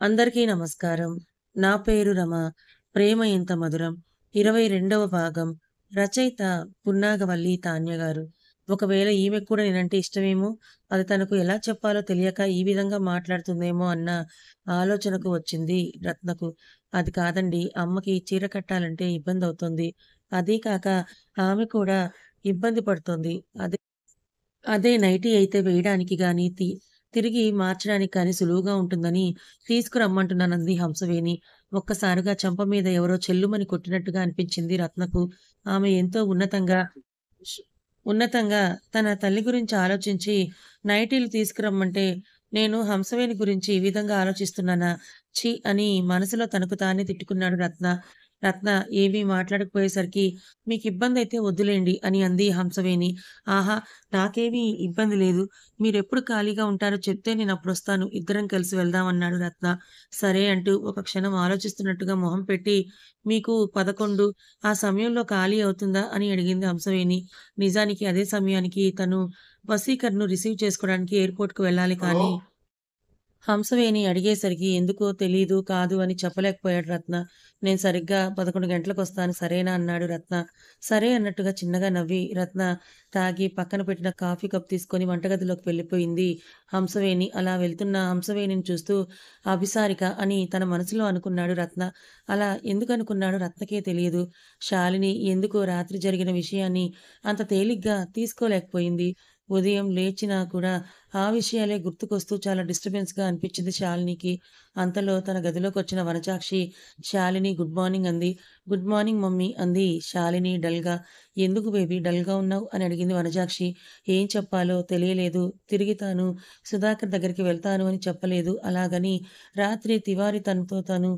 అందరికీ నమస్కారం. నా పేరు రమ. 'ప్రేమ ఎంత మధురం' 22వ భాగం. రచయిత పున్నాగవల్లి తాన్య గారు. ఒకవేళ ఈమెకు కూడా నేనంటే ఇష్టమేమో, అది తనకు ఎలా చెప్పాలో తెలియక ఈ విధంగా మాట్లాడుతుందేమో అన్న ఆలోచనకు వచ్చింది రత్నకు. అది కాదండి, అమ్మకి చీర కట్టాలంటే ఇబ్బందవుతుంది. అదీ కాక ఆమె కూడా ఇబ్బంది పడుతోంది. అదే నైటీ అయితే వేయడానికి గాని, తిరిగి మార్చడానికి కానీ సులువుగా ఉంటుందని తీసుకురమ్మంటున్నానంది హంసవేణి. ఒక్కసారిగా చెంప మీద ఎవరో చెల్లుమని కొట్టినట్టుగా అనిపించింది రత్నకు. ఆమె ఎంతో ష్ ఉన్నతంగా తన తల్లి గురించి ఆలోచించి నైటీలు తీసుకురమ్మంటే, నేను హంసవేణి గురించి ఈ విధంగా ఆలోచిస్తున్నానా? ఛీ! అని మనసులో తనకు తానే తిట్టుకున్నాడు రత్న. రత్న ఏమీ మాట్లాడకపోయేసరికి, మీకిబ్బందైతే వద్దులేండి అని అంది హంసవేణి. ఆహా! నాకేమీ ఇబ్బంది లేదు. మీరెప్పుడు ఖాళీగా ఉంటారో చెప్తే నేనప్పుడొస్తాను. ఇద్దరం కలిసి వెళ్దాం అన్నాడు రత్న. సరే అంటూ ఒక క్షణం ఆలోచిస్తున్నట్టుగా మొహం పెట్టి, మీకు 11 ఆ సమయంలో ఖాళీ అవుతుందా? అని అడిగింది హంసవేణి. నిజానికి అదే సమయానికి తను వసీకర్‌ను రిసీవ్ చేసుకోవడానికి ఎయిర్‌పోర్ట్‌కి వెళ్ళాలి కానీ హంసవేణి అడిగేసరికి ఎందుకో తెలీదు, కాదు అని చెప్పలేకపోయాడు రత్న. నేను సరిగ్గా 11 గంటలకొస్తాను సరేనా అన్నాడు రత్న. సరే అన్నట్టుగా చిన్నగా నవ్వి రత్న తాగి పక్కన పెట్టిన కాఫీ కప్ తీసుకొని వంటగదిలోకి వెళ్ళిపోయింది హంసవేణి. అలా వెళ్తున్న హంసవేణిని చూస్తూ అభిసారిక అని తన మనసులో అనుకున్నాడు రత్న. అలా ఎందుకనుకున్నాడో రత్నకే తెలియదు. శాలిని ఎందుకో రాత్రి జరిగిన విషయాన్ని అంత తేలిగ్గా తీసుకోలేకపోయింది. ఉదయం లేచినా కూడా ఆ విషయాలే గుర్తుకొస్తూ చాలా డిస్టర్బెన్స్‌గా అనిపించింది శాలినికి. అంతలో తన గదిలోకొచ్చిన వనజాక్షి, "శాలిని గుడ్ మార్నింగ్" అంది. "గుడ్ మార్నింగ్ మమ్మీ" అంది శాలిని డల్‌గా. "ఎందుకు బేబీ డల్‌గా ఉన్నావు?" అని అడిగింది వనజాక్షి. ఏం చెప్పాలో తెలియలేదు. తిరిగి తాను సుధాకర్ దగ్గరికి వెళ్తాను అని చెప్పలేదు. అలాగని రాత్రి తివారీ తనతో తను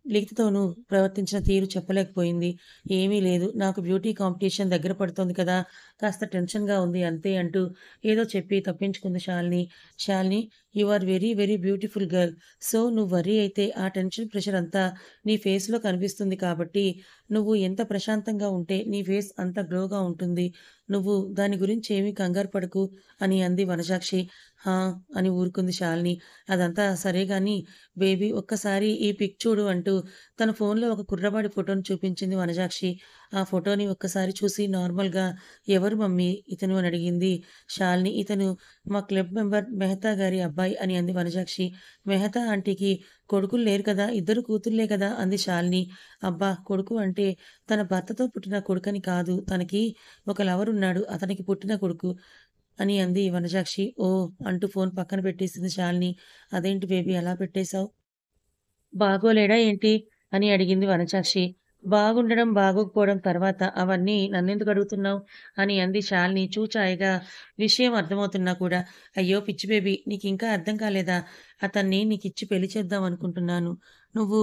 లిఖితతోనూ ప్రవర్తించిన తీరు చెప్పలేకపోయింది. "ఏమీ లేదు. నాకు బ్యూటీ కాంపిటీషన్ దగ్గర పడుతోంది కదా! కాస్త టెన్షన్‌గా ఉంది అంతే" అంటూ ఏదో చెప్పి తప్పించుకుంది Shalini. "Shalini you are very, very beautiful girl. So, నువ్వు వర్రీ అయితే ఆ టెన్షన్, ప్రెషర్ అంతా నీ ఫేస్‌లో కనిపిస్తుంది కాబట్టి, నువ్వు ఎంత ప్రశాంతంగా ఉంటే నీ ఫేస్ అంత గ్లోగా ఉంటుంది. నువ్వు దాని గురించి ఏమీ కంగారు పడకు" అని అంది వనజాక్షి. "హా!" అని ఊరుకుంది శాలిని. "అదంతా సరే గానీ బేబీ ఒక్కసారి ఈ పిక్ చూడు" అంటూ తన ఫోన్‌లో ఒక కుర్రవాడి ఫోటోని చూపించింది వనజాక్షి. ఆ ఫోటోని ఒక్కసారి చూసి నార్మల్‌గా "ఎవరు మమ్మీ ఇతను?" అని అడిగింది శాలిని. "ఇతను మా క్లబ్ మెంబర్ మెహతా గారి అబ్బాయి" అని అంది వనజాక్షి. "మెహతా ఆంటీకి కొడుకులు లేరు కదా! ఇద్దరు కూతుళ్ళే కదా!" అంది శాలిని. "అబ్బా! కొడుకు అంటే తన భర్తతో పుట్టిన కొడుకని కాదు. తనకి ఒక లవరున్నాడు. అతనికి పుట్టిన కొడుకు" అని అంది వనజాక్షి. "ఓహ్!" అంటూ ఫోన్ పక్కన పెట్టేసింది శాలిని. "అదేంటి బేబీ అలా పెట్టేశావు? బాగోలేడా ఏంటి?" అని అడిగింది వనజాక్షి. బాగుండడం, బాగోకపోవడం తర్వాత అవన్నీ నన్నెందుకు అడుగుతున్నావు? అని అంది శాలిని చూచాయిగా విషయం అర్థమవుతున్నా కూడా. అయ్యో! పిచ్చి బేబీ నీకింకా అర్థం కాలేదా? అతన్ని నీకిచ్చి పెళ్లి చేద్దాం అనుకుంటున్నాను. నువ్వు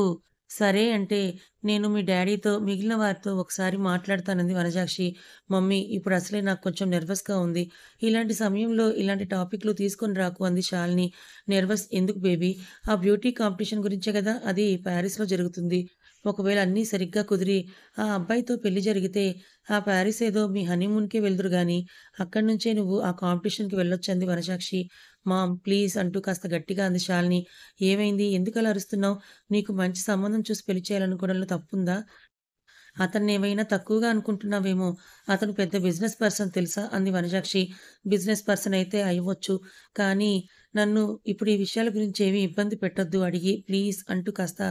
సరే అంటే నేను మీ డ్యాడీతో, మిగిలిన వారితో ఒకసారి మాట్లాడతానంది వనజాక్షి. మమ్మీ ఇప్పుడసలే నాకు కొంచెం నెర్వస్‌గా ఉంది. ఇలాంటి సమయంలో ఇలాంటి టాపిక్‌లు తీసుకొని రాకు అంది శాలిని. నెర్వస్ ఎందుకు బేబీ? ఆ బ్యూటీ కాంపిటీషన్ గురించే గదా! అది పారిస్‌లో జరుగుతుంది. ఒకవేళ అన్నీ సరిగ్గా కుదిరి ఆ అబ్బాయితో పెళ్లి జరిగితే ఆ పారిస్ ఏదో మీ హనీమూన్‌కే వెళ్దురు గానీ, అక్కడి నుంచే నువ్వు ఆ కాంపిటీషన్‌కి వెళ్ళొచ్చంది వనజాక్షి. మామ్ ప్లీజ్ అంటూ కాస్త గట్టిగా అంది శాలిని. ఏమైంది? ఎందుకలా అరుస్తున్నావు? నీకు మంచి సంబంధం చూసి పెళ్లి చేయాలనుకోవడంలో తప్పుందా? అతన్నేమైనా తక్కువగా అనుకుంటున్నావేమో! అతను పెద్ద బిజినెస్ పర్సన్ తెలుసా? అంది వనజాక్షి. బిజినెస్ పర్సన్ అయితే అయ్యుండొచ్చు. కానీ నన్ను ఇప్పుడు ఈ విషయాల గురించి ఏమీ ఇబ్బంది పెట్టొద్దు అడిగి ప్లీజ్ అంటూ కాస్త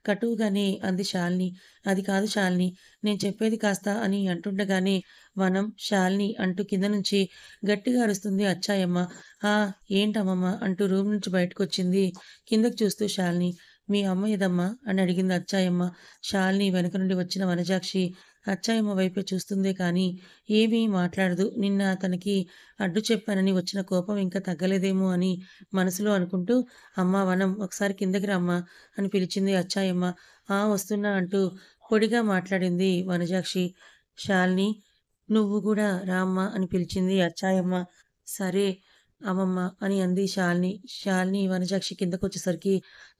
కటువుగానే అంది శాలిని. అది కాదు శాలిని, నేను చెప్పేది కాస్త అని అంటుండగానే వనం, శాలిని అంటూ కింద నుంచి గట్టిగా అరుస్తుంది అచ్చాయమ్మ. ఆ! ఏంటమ్మమ్మ అంటూ రూమ్ నుంచి బయటకొచ్చింది కిందకి చూస్తూ శాలిని. మీ అమ్మ ఏదమ్మా? అని అడిగింది అచ్చాయమ్మ. శాలిని వెనక నుండి వచ్చిన వనజాక్షి అచ్చాయమ్మ వైపే చూస్తుందే కానీ ఏమీ మాట్లాడదు. నిన్న అతనికి అడ్డు చెప్పానని వచ్చిన కోపం ఇంకా తగ్గలేదేమో అని మనసులో అనుకుంటూ "అమ్మా వనం ఒకసారి కిందకి రమ్మా" అని పిలిచింది అచ్చాయమ్మ. "ఆ! వస్తున్నా" అంటూ పొడిగా మాట్లాడింది వనజాక్షి. "శాలిని నువ్వు గూడా రా అమ్మా" అని పిలిచింది అచ్చాయమ్మ. "సరే" అమ్మమ్మ అని అంది శాలిని. శాలిని, వనజాక్షి కిందకొచ్చేసరికి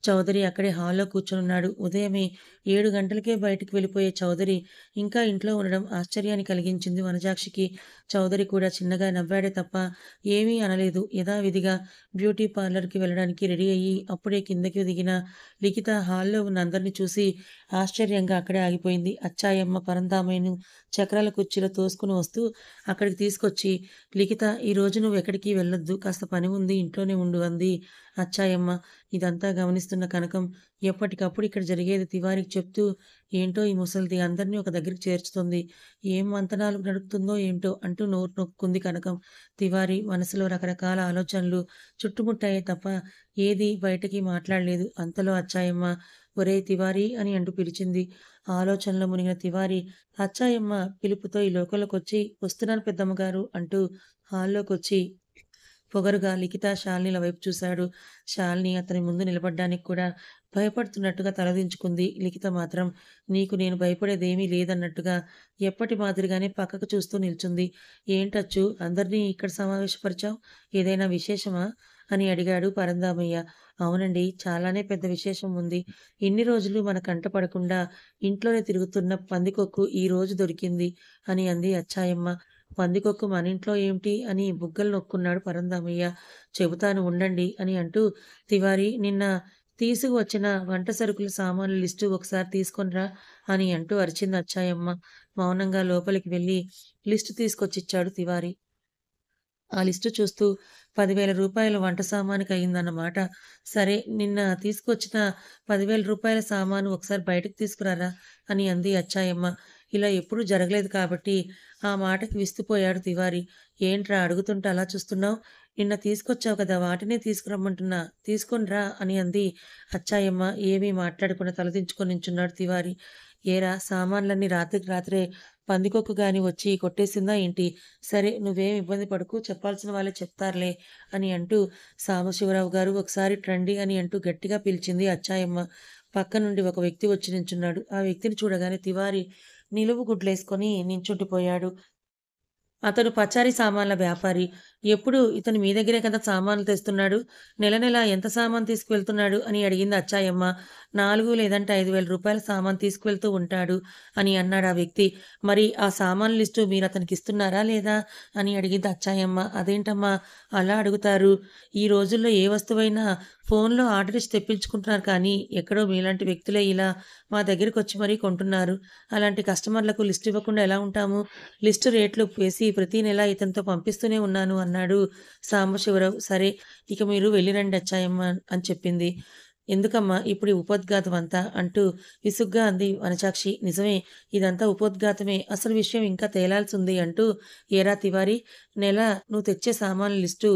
చౌదరి అక్కడే హాల్‌లో కూర్చొనున్నాడు. ఉదయమే 7 గంటలకే బయటికి వెళ్ళిపోయే చౌదరి ఇంకా ఇంట్లో ఉండడం ఆశ్చర్యాన్ని కలిగించింది వనజాక్షికి. చౌదరి కూడా చిన్నగా నవ్వాడే తప్ప ఏమీ అనలేదు. యథావిధిగా బ్యూటీ పార్లర్‌కి వెళ్ళడానికి రెడీ అయ్యి అప్పుడే కిందకి దిగిన లిఖిత హాల్‌లో ఉన్న అందరిని చూసి ఆశ్చర్యంగా అక్కడే ఆగిపోయింది. అచ్చాయమ్మ పరంధామయ్యను చక్రాల కుర్చీలో తోసుకొని వస్తూ అక్కడికి తీసుకొచ్చి లిఖిత, ఈరోజు నువ్వెక్కడికి వెళ్ళొద్దు. కాస్త పని ఉంది. ఇంట్లోనే ఉండు అంది అచ్చాయమ్మ. ఇదంతా గమనిస్తున్న కనకం ఎప్పటికప్పుడు ఇక్కడ జరిగేది తివారికి చెప్తూ, ఏంటో ఈ ముసలిది అందరిని ఒక దగ్గరికి చేర్చుతుంది. ఏం మంతనాలు నడుపుతుందో ఏంటో అంటూ నోరు నొక్కుంది కనకం. తివారి మనసులో రకరకాల ఆలోచనలు చుట్టుముట్టాయే తప్ప ఏదీ బయటకి మాట్లాడలేదు. అంతలో అచ్చాయమ్మ ఒరేయ్ తివారి అని అంటూ పిలిచింది. ఆలోచనలో మునిగిన తివారి అచ్చాయమ్మ పిలుపుతో ఈ లోకంలోకొచ్చి వస్తున్నాను పెద్దమ్మగారు అంటూ హాల్లోకొచ్చి పొగరుగా లిఖిత, శాలినిల వైపు చూశాడు. శాలిని అతని ముందు నిలబడ్డానికి కూడా భయపడుతున్నట్టుగా తలదించుకుంది. లిఖిత మాత్రం నీకు నేను భయపడేదేమీ లేదన్నట్టుగా ఎప్పటి మాదిరిగానే పక్కకు చూస్తూ నిల్చుంది. ఏంటచ్చు అందరినీ ఇక్కడ సమావేశపరిచావు? ఏదైనా విశేషమా? అని అడిగాడు పరంధామయ్య. అవునండి. చాలానే పెద్ద విశేషం ఉంది. ఇన్ని రోజులు మన కంట పడకుండా ఇంట్లోనే తిరుగుతున్న పందికొక్కు ఈ రోజు దొరికింది అని అంది అచ్చాయమ్మ. పందికొక్కు మనింట్లో ఏమిటి అని బుగ్గలు నొక్కున్నాడు పరంధామయ్య. చెబుతాను ఉండండి అని అంటూ తివారీ నిన్న తీసుకువచ్చిన వంట సరుకుల సామాన్ల లిస్టు ఒకసారి తీసుకొనిరా అని అంటూ అరిచింది అచ్చాయమ్మ. మౌనంగా లోపలికి వెళ్ళి లిస్టు తీసుకొచ్చిచ్చాడు తివారీ. ఆ లిస్టు చూస్తూ 10,000 వంట సామానుకయిందన్నమాట. సరే నిన్న తీసుకొచ్చిన 10,000 సామాను ఒకసారి బయటకు తీసుకురారా అని అంది అచ్చాయమ్మ. ఇలా ఎప్పుడూ జరగలేదు కాబట్టి ఆ మాటకి విస్తుపోయాడు తివారి. ఏంట్రా అడుగుతుంటే అలా చూస్తున్నావు? నిన్న తీసుకొచ్చావు కదా వాటినే తీసుకురమ్మంటున్నా. తీసుకొని రా అని అంది అచ్చాయమ్మ. ఏమీ మాట్లాడకుండా తలదించుకొని నించున్నాడు తివారి. ఏరా సామాన్లన్నీ రాత్రికి రాత్రే పందికొక్కు గాని వచ్చి కొట్టేసిందా ఏంటి? సరే నువ్వేం ఇబ్బంది పడకు చెప్పాల్సిన వాళ్ళే చెప్తారులే అని అంటూ సాంబశివరావు గారు ఒకసారి రండి అని అంటూ గట్టిగా పిలిచింది అచ్చాయమ్మ. పక్క నుండి ఒక వ్యక్తి వచ్చి నించున్నాడు. ఆ వ్యక్తిని చూడగానే తివారి నిలువు గుడ్లేసుకొని నించుండిపోయాడు. అతను పచారీ సామాన్ల వ్యాపారి. ఎప్పుడు ఇతను మీ దగ్గరే కదా సామాన్లు తెస్తున్నాడు. నెల నెల ఎంత సామాను తీసుకువెళ్తున్నాడు అని అడిగింది అచ్చాయమ్మ. 4 లేదంటే రూ. 5,000 సామాను తీసుకువెళ్తూ ఉంటాడు అని అన్నాడా వ్యక్తి. మరి ఆ సామాన్ల లిస్టు మీరు అతనికిస్తున్నారా లేదా? అని అడిగింది అచ్చాయమ్మ. అదేంటమ్మా అలా అడుగుతారు? ఈ రోజుల్లో ఏ వస్తువైనా ఫోన్‌లో ఆర్డర్ ఇచ్చి తెప్పించుకుంటున్నారు కానీ ఎక్కడో మీలాంటి వ్యక్తులే ఇలా మా దగ్గరకొచ్చి మరీ కొంటున్నారు. అలాంటి కస్టమర్లకు లిస్ట్ ఇవ్వకుండా ఎలా ఉంటాము? లిస్టు రేట్లు వేసి ప్రతి నెలా ఇతనితో పంపిస్తూనే ఉన్నాను అన్నాడు సాంబశివరావు. సరే ఇక మీరు వెళ్ళిరండి అచ్చాయమ్మ అని చెప్పింది. ఎందుకమ్మా ఇప్పుడు ఈ ఉపోద్ఘాతం అంతా అంటూ విసుగ్గా అంది వనజాక్షి. నిజమే ఇదంతా ఉపోద్ఘాతమే. అసలు విషయం ఇంకా తేలాల్సుంది అంటూ ఏరా తివారీ నెల నువ్వు తెచ్చే సామాన్ల లిస్టు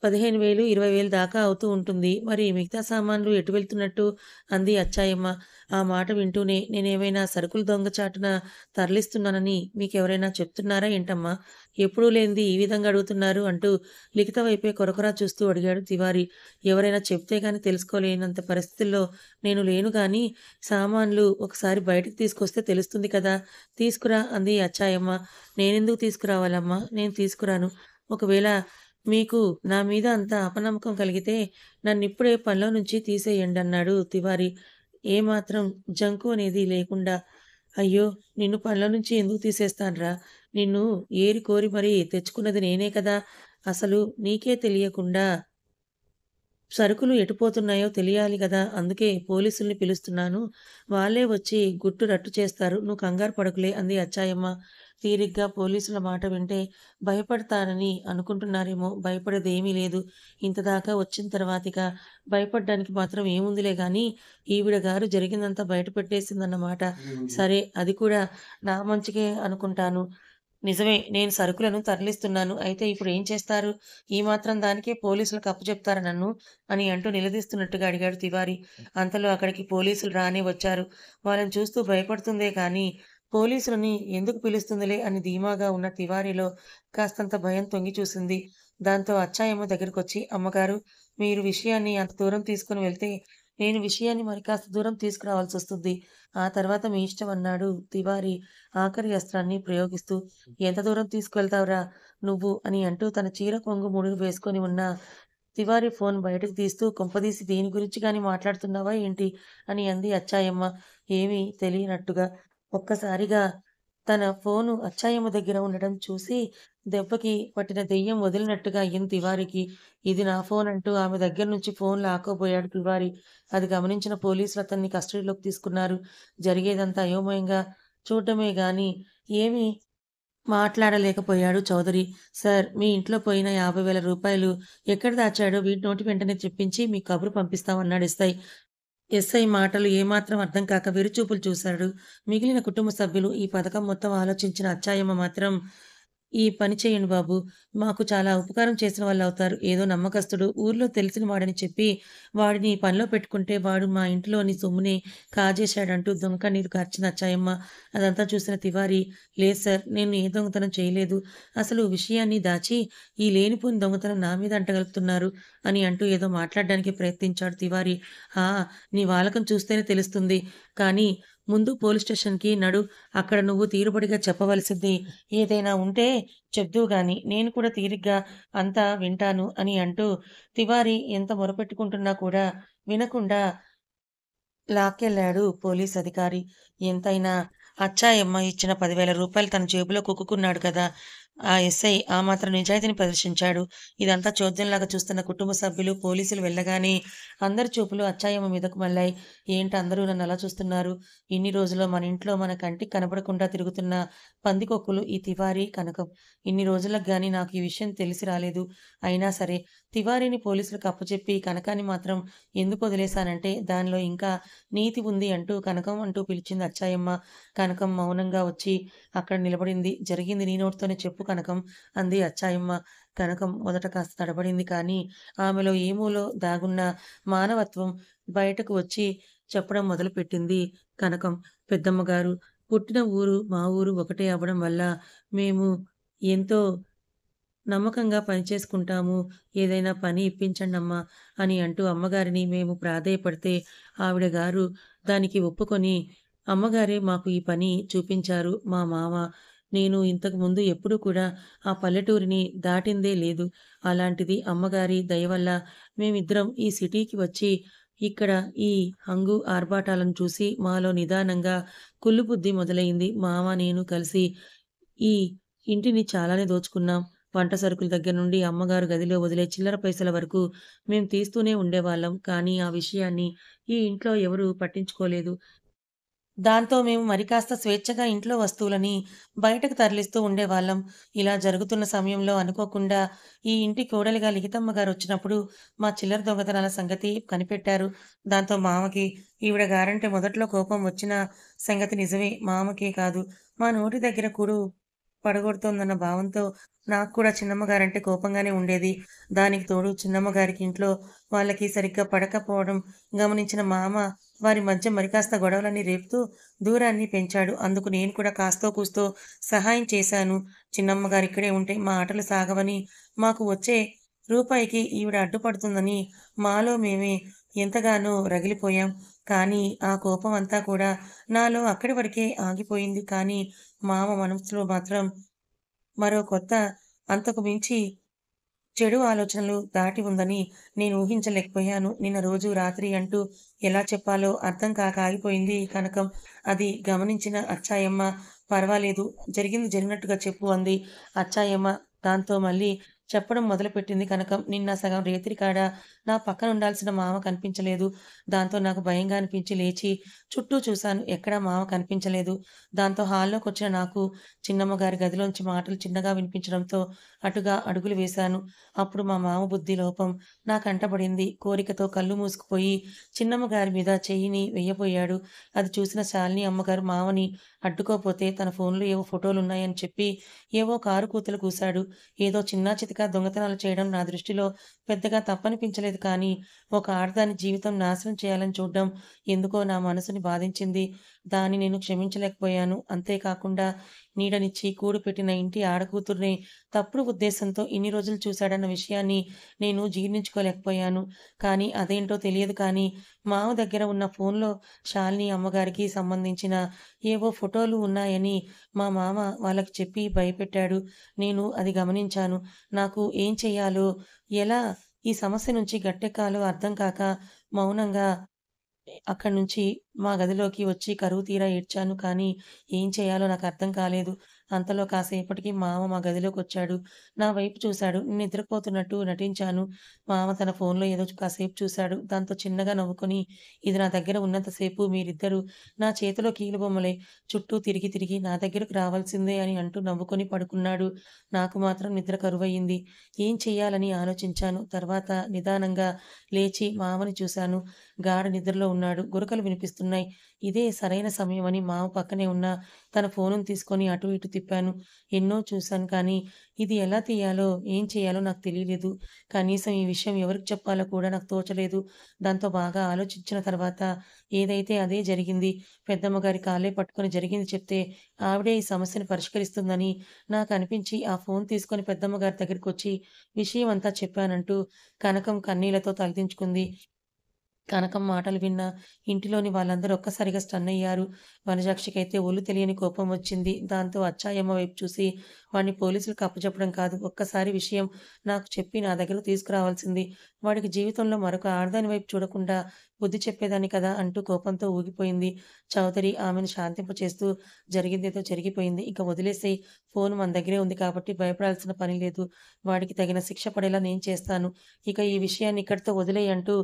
15,000, 20,000 దాకా అవుతూ ఉంటుంది. మరి మిగతా సామాన్లు ఎటు వెళ్తున్నట్టు? అంది అచ్చాయమ్మ. ఆ మాట వింటూనే నేనేమైనా సరుకులు దొంగచాటున తరలిస్తున్నానని మీకెవరైనా చెప్తున్నారా ఏంటమ్మా? ఎప్పుడూ లేనిది ఈ విధంగా అడుగుతున్నారు అంటూ లిఖిత వైపే కొరకొరా చూస్తూ అడిగాడు తివారి. ఎవరైనా చెప్తే గాని తెలుసుకోలేనంత పరిస్థితుల్లో నేను లేను గానీ సామాన్లు ఒకసారి బయటకు తీసుకొస్తే తెలుస్తుంది కదా! తీసుకురా అంది అచ్చాయమ్మ. నేనెందుకు తీసుకురావాలమ్మా? నేను తీసుకురాను. ఒకవేళ మీకు నా మీద అంత అపనమ్మకం కలిగితే నన్నిప్పుడే పనిలో నుంచి తీసేయండన్నాడు తివారి. ఏమాత్రం జంకు అనేది లేకుండా. అయ్యో! నిన్ను పనిలో నుంచి ఎందుకు తీసేస్తానురా? నిన్ను ఏరి కోరి మరీ తెచ్చుకున్నది నేనే కదా! అసలు నీకే తెలియకుండా సరుకులు ఎటుపోతున్నాయో తెలియాలి గదా! అందుకే పోలీసుల్ని పిలుస్తున్నాను. వాళ్ళే వచ్చి గుట్టు రట్టు చేస్తారు. నువ్వు కంగారు పడకులే అంది అచ్చాయమ్మ. తీరిగ్గా పోలీసుల మాట వింటే భయపడతానని అనుకుంటున్నారేమో. భయపడేదేమీ లేదు. ఇంతదాకా వచ్చిన తర్వాతిక భయపడ్డానికి మాత్రం ఏముందిలే గానీ, ఈవిడ గారు జరిగిందంతా బయట పెట్టేసిందన్నమాట. సరే అది కూడా నా మంచికే అనుకుంటాను. నిజమే. నేను సరుకులను తరలిస్తున్నాను. అయితే ఇప్పుడేం చేస్తారు? ఈ మాత్రం దానికే పోలీసులకు అప్పజెప్తారా నన్ను? అని అంటూ నిలదీస్తున్నట్టుగా అడిగాడు తివారి. అంతలో అక్కడికి పోలీసులు రానే వచ్చారు. వాళ్ళని చూస్తూ భయపడుతుందే కానీ, పోలీసులని ఎందుకు పిలుస్తుందిలే అని ధీమాగా ఉన్న తివారీలో కాస్తంత భయం తొంగి చూసింది. దాంతో అచ్చాయమ్మ దగ్గరకొచ్చి, అమ్మగారు మీరు విషయాన్ని అంత దూరం తీసుకొని వెళ్తే నేను విషయాన్ని మరి కాస్త దూరం తీసుకురావాల్సొస్తుంది. ఆ తర్వాత మీ ఇష్టం అన్నాడు తివారీ ఆఖరి అస్త్రాన్ని ప్రయోగిస్తూ. ఎంత దూరం తీసుకువెళ్తావురా నువ్వు అని అంటూ తన చీర కొంగు ముడులు వేసుకొని ఉన్న తివారీ ఫోన్ బయటకు తీస్తూ కొంపదీసి దీని గురించి గాని మాట్లాడుతున్నావా ఏంటి? అని అంది అచ్చాయమ్మ ఏమీ తెలియనట్టుగా. ఒక్కసారిగా తన ఫోను అచ్చాయమ్మ దగ్గర ఉండడం చూసి దెబ్బకి పట్టిన దెయ్యం వదిలినట్టుగా అయింది తివారీకి. ఇది నా ఫోన్ అంటూ ఆమె దగ్గర నుంచి ఫోన్ లాక్కోబోయాడు తివారీ. అది గమనించిన పోలీసులు అతన్ని కస్టడీలోకి తీసుకున్నారు. జరిగేదంతా అయోమయంగా చూడడమే గాని ఏమీ మాట్లాడలేకపోయాడు చౌదరి. సార్ మీ ఇంట్లో పోయిన రూ. 50,000 ఎక్కడ దాచాడో వీడి నోటి వెంటనే చెప్పించి మీకు కబురు పంపిస్తాం అన్నాడు ఎస్ఐ. ఎస్ఐ మాటలు ఏమాత్రం అర్థం కాక వెరిచూపులు చూశాడు. మిగిలిన కుటుంబ సభ్యులు ఈ పథకం మొత్తం ఆలోచించిన అచ్చాయమ్మ మాత్రం ఈ పని చేయండి బాబు. మాకు చాలా ఉపకారం చేసిన వాళ్ళవుతారు. ఏదో నమ్మకస్తుడు, ఊర్లో తెలిసిన వాడని చెప్పి వాడిని ఈ పనిలో పెట్టుకుంటే వాడు మా ఇంట్లోని సొమ్ముని కాజేశాడంటూ దొంగకన్నీరు కార్చింది అచ్చాయమ్మ. అదంతా చూసిన తివారీ లేదు సార్ నేను ఏ దొంగతనం చేయలేదు. అసలు విషయాన్ని దాచి ఈ లేనిపోని దొంగతనం నా మీద అంటగలుపుతున్నారు అని అంటూ ఏదో మాట్లాడడానికి ప్రయత్నించాడు తివారీ. ఆ! నీ వాలకం చూస్తేనే తెలుస్తుంది. కానీ ముందు పోలీస్ స్టేషన్‌కి నడు. అక్కడ నువ్వు తీరుబడిగా చెప్పవలసింది ఏదైనా ఉంటే చెప్దువు గాని, నేను కూడా తీరిగ్గా అంతా వింటాను అని అంటూ తివారీ ఎంత మొరపెట్టుకుంటున్నా కూడా వినకుండా లాక్కెళ్ళాడు పోలీస్ అధికారి. ఎంతైనా అచ్చాయమ్మ ఇచ్చిన రూ. 10,000 తన జేబులో కుక్కుకున్నాడు కదా! ఆ ఎస్ఐ ఆ మాత్రం నిజాయితీని ప్రదర్శించాడు. ఇదంతా చోద్యంలాగా చూస్తున్న కుటుంబ సభ్యులు, పోలీసులు వెళ్ళగానే అందరి చూపులు అచ్చాయమ్మ మీదకు మళ్ళాయి. ఏంటి అందరూ నన్నలా చూస్తున్నారు? ఇన్ని రోజులు మన ఇంట్లో మన కంటికి కనపడకుండా తిరుగుతున్న పందికొక్కులు ఈ తివారీ, కనకం. ఇన్ని రోజులకు గాని నాకు ఈ విషయం తెలిసి రాలేదు. అయినా సరే తివారీని పోలీసులకు అప్పచెప్పి కనకాన్ని మాత్రం ఎందుకు వదిలేశానంటే దానిలో ఇంకా నీతి ఉంది అంటూ కనకం అంటూ పిలిచింది అచ్చాయమ్మ. కనకం మౌనంగా వచ్చి అక్కడ నిలబడింది. జరిగింది నీ నోటితోనే చెప్పు కనకం అంది అచ్చాయమ్మ. కనకం మొదట కాస్త తడబడింది కానీ ఆమెలో ఏమూలో దాగున్న మానవత్వం బయటకు వచ్చి చెప్పడం మొదలుపెట్టింది కనకం. పెద్దమ్మగారు పుట్టిన ఊరు, మా ఊరు ఒకటే అవ్వడం వల్ల మేము ఎంతో నమ్మకంగా పనిచేసుకుంటాము. ఏదైనా పని ఇప్పించండమ్మా అని అంటూ అమ్మగారిని మేము ప్రాధేయపడితే ఆవిడ గారు దానికి ఒప్పుకొని అమ్మగారే మాకు ఈ పని చూపించారు. మా మామ, నేను ఇంతకు ముందు ఎప్పుడూ కూడా ఆ పల్లెటూరిని దాటిందే లేదు. అలాంటిది అమ్మగారి దయ వల్ల మేమిద్దరం ఈ సిటీకి వచ్చి ఇక్కడ ఈ హంగు ఆర్భాటాలను చూసి మాలో నిదానంగా కుళ్ళుబుద్ధి మొదలైంది. మామ, నేను కలిసి ఈ ఇంటిని చాలానే దోచుకున్నాం. వంట సరుకుల దగ్గర నుండి అమ్మగారు గదిలో వదిలే చిల్లర పైసల వరకు మేం తీస్తూనే ఉండేవాళ్ళం. కానీ ఆ విషయాన్ని ఈ ఇంట్లో ఎవరూ పట్టించుకోలేదు. దాంతో మేము మరి కాస్త స్వేచ్ఛగా ఇంట్లో వస్తువులని బయటకు తరలిస్తూ ఉండేవాళ్ళం. ఇలా జరుగుతున్న సమయంలో అనుకోకుండా ఈ ఇంటి కోడలిగా లిఖితమ్మ గారొచ్చినప్పుడు మా చిల్లర దొంగతనాల సంగతి కనిపెట్టారు. దాంతో మామకి ఈవిడ గారంటే మొదట్లో కోపం వచ్చిన సంగతి నిజమే. మామకే కాదు, మా నోటి దగ్గర కూడు పడగొడుతోందన్న భావంతో నాకు కూడా చిన్నమ్మ గారంటే కోపంగానే ఉండేది. దానికి తోడు చిన్నమ్మ గారికి ఇంట్లో వాళ్ళకి సరిగ్గా పడకపోవడం గమనించిన మామ వారి మధ్య మరికాస్త గొడవలన్నీ రేపుతూ దూరాన్ని పెంచాడు. అందుకు నేను కూడా కాస్తో కూస్తో సహాయం చేశాను. చిన్నమ్మ గారు ఇక్కడే ఉంటే మా ఆటలు సాగవని, మాకు వచ్చే రూపాయికి ఈవిడ అడ్డుపడుతుందని మాలో మేమే ఎంతగానో రగిలిపోయాం. కానీ ఆ కోపం అంతా కూడా నాలో అక్కడి వరకే ఆగిపోయింది. కానీ మామ మనసులో మాత్రం మరో కొత్త అంతకు మించి చెడు ఆలోచనలు దాటి ఉందని నేను ఊహించలేకపోయాను. నిన్న రోజు రాత్రి అంటూ ఎలా చెప్పాలో అర్థం కాక ఆగిపోయింది కనకం. అది గమనించిన అచ్చాయమ్మ పర్వాలేదు. జరిగింది జరిగినట్టుగా చెప్పు అంది. అచ్చాయమ్మ దాంతో మళ్ళీ చెప్పడం మొదలుపెట్టింది కనకం. నిన్న సగం రేతిరి కాడ నా పక్కన ఉండాల్సిన మామ కనిపించలేదు. దాంతో నాకు భయంగా అనిపించి లేచి చుట్టూ చూశాను. ఎక్కడా మామ కనిపించలేదు. దాంతో హాల్లోకొచ్చిన నాకు చిన్నమ్మ గారి గదిలోంచి మాటలు చిన్నగా వినిపించడంతో అటుగా అడుగులు వేశాను. అప్పుడు మా మామ బుద్ధి లోపం నా కంటబడింది. కోరికతో కళ్ళు మూసుకుపోయి చిన్నమ్మ గారి మీద చెయ్యిని వెయ్యబోయాడు. అది చూసిన శాలిని అమ్మగారు మామని అడ్డుకోపోతే తన ఫోన్‌లో ఏవో ఫోటోలున్నాయని చెప్పి ఏవో కారు కూతలు కూశాడు. ఏదో చిన్నా చితకా దొంగతనాలు చేయడం నా దృష్టిలో పెద్దగా తప్పనిపించలేదు కానీ, ఒక ఆడదాని జీవితం నాశనం చేయాలని చూడ్డం ఎందుకో నా మనసుని బాధించింది. దాన్ని నేను క్షమించలేకపోయాను. అంతేకాకుండా నీడనిచ్చి కూడుపెట్టిన ఇంటి ఆడకూతుర్నే తప్పుడు ఉద్దేశంతో ఇన్ని రోజులు చూశాడన్న విషయాన్ని నేను జీర్ణించుకోలేకపోయాను. కానీ అదేంటో తెలియదు కానీ, మావ దగ్గర ఉన్న ఫోన్‌లో శాలిని అమ్మగారికి సంబంధించిన ఏవో ఫోటోలు ఉన్నాయని మా మామ వాళ్ళకి చెప్పి భయపెట్టాడు. నేను అది గమనించాను. నాకు ఏం చెయ్యాలో, ఎలా ఈ సమస్య నుంచి గట్టెక్కాలో అర్థం కాక మౌనంగా అక్కడి నుంచి మా గదిలోకి వచ్చి కరువు తీరా ఏడ్చాను. కానీ ఏం చేయాలో నాకర్థం కాలేదు. అంతలో కాసేపటికి మామ మా గదిలోకొచ్చాడు. నా వైపు చూశాడు. నేను నిద్రపోతున్నట్టు నటించాను. మామ తన ఫోన్‌లో ఏదో కాసేపు చూశాడు. దాంతో చిన్నగా నవ్వుకొని, "ఇది నా దగ్గర ఉన్నంత సేపు మీరిద్దరూ నా చేతిలో కీలుబొమ్మలే. చుట్టూ తిరిగి తిరిగి నా దగ్గరకు రావాల్సిందే" అని అంటూ నవ్వుకొని పడుకున్నాడు. నాకు మాత్రం నిద్ర కరువయింది. ఏం చెయ్యాలని ఆలోచించాను. తర్వాత నిదానంగా లేచి మామని చూశాను. గాఢ నిద్రలో ఉన్నాడు. గురకలు వినిపిస్తున్నాయి. ఇదే సరైన సమయమని మామ పక్కనే ఉన్న తన ఫోనును తీసుకొని అటు ఇటు తిప్పాను. ఎన్నో చూశాను కానీ, ఇది ఎలా తీయాలో, ఏం చేయాలో నాకు తెలియలేదు. కనీసం ఈ విషయం ఎవరికి చెప్పాలో కూడా నాకు తోచలేదు. దాంతో బాగా ఆలోచించిన తర్వాత ఏదైతే అదే జరిగింది. పెద్దమ్మ గారి కాళ్ళే పట్టుకొని జరిగింది చెప్తే ఆవిడే ఈ సమస్యను పరిష్కరిస్తుందని నాకనిపించి ఆ ఫోను తీసుకొని పెద్దమ్మ గారి దగ్గరికొచ్చి విషయం అంతా చెప్పానంటూ కనకం కన్నీళ్లతో తలదించుకుంది. కనకం మాటలు విన్న ఇంటిలోని వాళ్ళందరూ ఒక్కసారిగా స్టన్నయ్యారు. వనజాక్షికైతే ఒళ్ళు తెలియని కోపం వచ్చింది. దాంతో అచ్చాయమ్మ వైపు చూసి వాడిని పోలీసులకు అప్పజెప్పడం కాదు, ఒక్కసారి విషయం నాకు చెప్పి నా దగ్గరకు తీసుకురావాల్సింది. వాడికి జీవితంలో మరొక ఆడదాని వైపు చూడకుండా బుద్ధి చెప్పేదాన్ని కదా అంటూ కోపంతో ఊగిపోయింది. చౌదరి ఆమెను శాంతింపచేస్తూ జరిగిందేదో జరిగిపోయింది. ఇక వదిలేసేయ్. ఫోను మన దగ్గరే ఉంది కాబట్టి భయపడాల్సిన పని లేదు. వాడికి తగిన శిక్ష పడేలా నేను చేస్తాను. ఇక ఈ విషయాన్ని ఇక్కడితో వదిలేయ్ అంటూ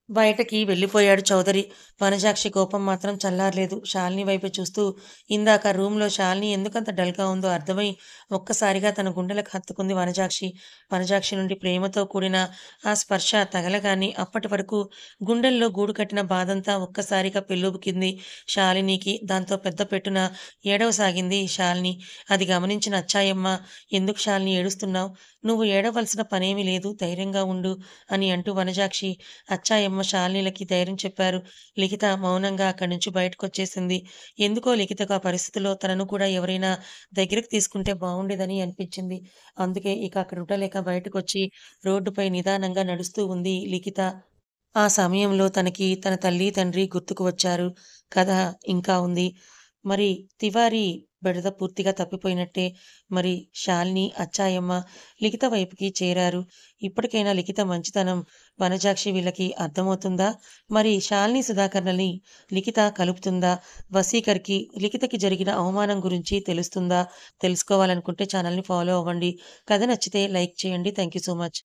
బయటకి వెళ్ళిపోయాడు చౌదరి. వనజాక్షి కోపం మాత్రం చల్లారలేదు. శాలిని వైపే చూస్తూ ఇందాక రూమ్‌లో శాలిని ఎందుకంత డల్‌గా ఉందో అర్థమై ఒక్కసారిగా తన గుండెలకు హత్తుకుంది వనజాక్షి. వనజాక్షి నుండి ప్రేమతో కూడిన ఆ స్పర్శ తగలగానే అప్పటి వరకు గుండెల్లో గూడు కట్టిన బాధంతా ఒక్కసారిగా పెల్లుబుకింది శాలినికి. దాంతో పెద్ద పెట్టున ఏడవసాగింది శాలిని. అది గమనించిన అచ్చాయమ్మ, "ఎందుకు శాలిని ఏడుస్తున్నావు? నువ్వు ఏడవలసిన పనేమీ లేదు. ధైర్యంగా ఉండు" అని అంటూ వనజాక్షి, అచ్చాయమ్మ శాలినిలకి ధైర్యం చెప్పారు. లిఖిత మౌనంగా అక్కడి నుంచి బయటకొచ్చేసింది. ఎందుకో లిఖితకు ఆ పరిస్థితిలో తనను కూడా ఎవరైనా దగ్గరికి తీసుకుంటే బావుండేదని అనిపించింది. అందుకే ఇక అక్కడ ఉండలేక బయటకొచ్చి రోడ్డుపై నిదానంగా నడుస్తూ ఉంది లిఖిత. ఆ సమయంలో తనకి తన తల్లి, తండ్రి గుర్తుకు వచ్చారు. కథ ఇంకా ఉంది. మరి తివారీ బెడద పూర్తిగా తప్పిపోయినట్టే. మరి శాలిని, అచ్చాయమ్మ లిఖిత వైపుకి చేరారు. ఇప్పటికైనా లిఖిత మంచితనం వనజాక్షి వీళ్ళకి అర్థమవుతుందా? మరి శాలిని, సుధాకర్‌లని లిఖిత కలుపుతుందా? వసీకర్‌కి లిఖితకి జరిగిన అవమానం గురించి తెలుస్తుందా? తెలుసుకోవాలనుకుంటే ఛానల్‌ని ఫాలో అవ్వండి. కథ నచ్చితే లైక్ చేయండి. Thank you so much.